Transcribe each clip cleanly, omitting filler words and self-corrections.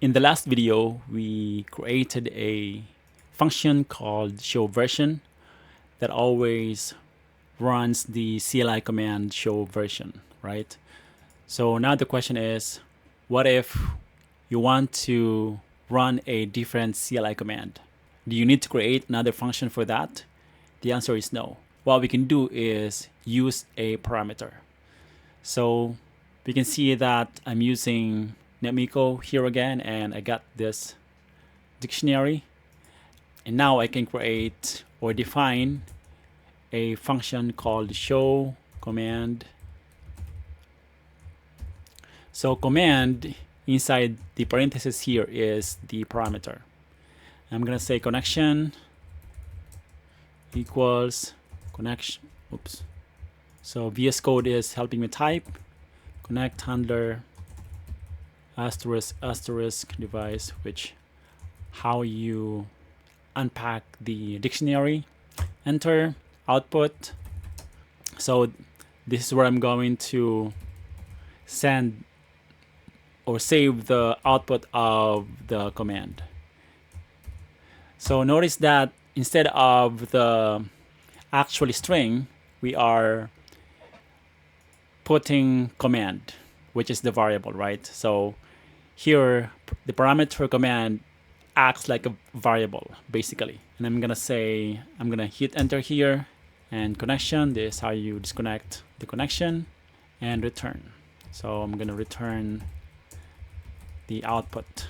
In the last video, we created a function called show version that always runs the CLI command show version, right? So now the question is, what if you want to run a different CLI command? Do you need to create another function for that? The answer is no. What we can do is use a parameter. So we can see that I'm using Netmiko here again, and I got this dictionary. And now I can create or define a function called show command. So command inside the parentheses here is the parameter. I'm gonna say connection equals connection. Oops. So VS Code is helping me type. Connect handler asterisk device, which how you unpack the dictionary. Enter output. So this is where I'm going to send or save the output of the command. So notice that instead of the actual string, we are putting command, which is the variable, right? So here, the parameter command acts like a variable, basically. And I'm gonna hit enter here, and connection, this is how you disconnect the connection, and return. So I'm gonna return the output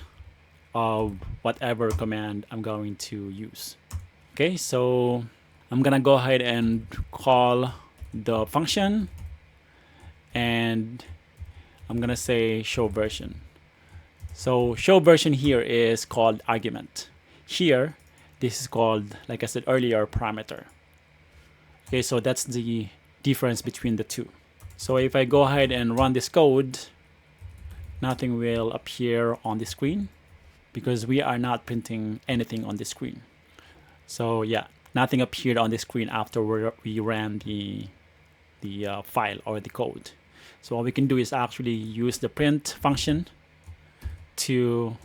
of whatever command I'm going to use. Okay, so I'm gonna go ahead and call the function, and I'm gonna say show version. So show version here is called argument. Here, this is called, like I said earlier, parameter. Okay, so that's the difference between the two. So if I go ahead and run this code, nothing will appear on the screen because we are not printing anything on the screen. So yeah, nothing appeared on the screen after we ran the file or the code. So what we can do is actually use the print function to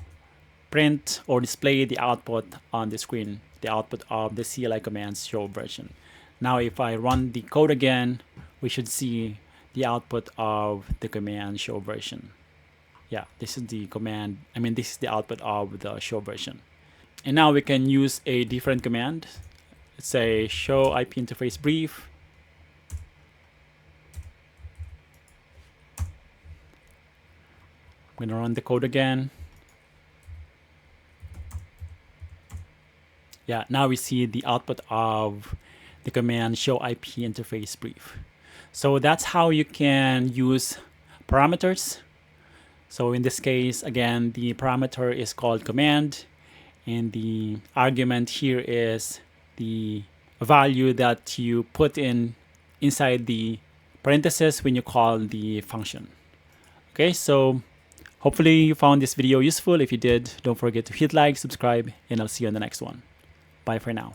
print or display the output on the screen, the output of the CLI commands show version. Now if I run the code again, we should see the output of the command show version. Yeah, this is the command, this is the output of the show version. And now we can use a different command. Let's say show IP interface brief. I'm gonna run the code again. Yeah, now we see the output of the command show IP interface brief. So that's how you can use parameters. So in this case, again, the parameter is called command, and the argument here is the value that you put inside the parentheses when you call the function. Okay, so hopefully you found this video useful. If you did, don't forget to hit like, subscribe, and I'll see you on the next one. Bye for now.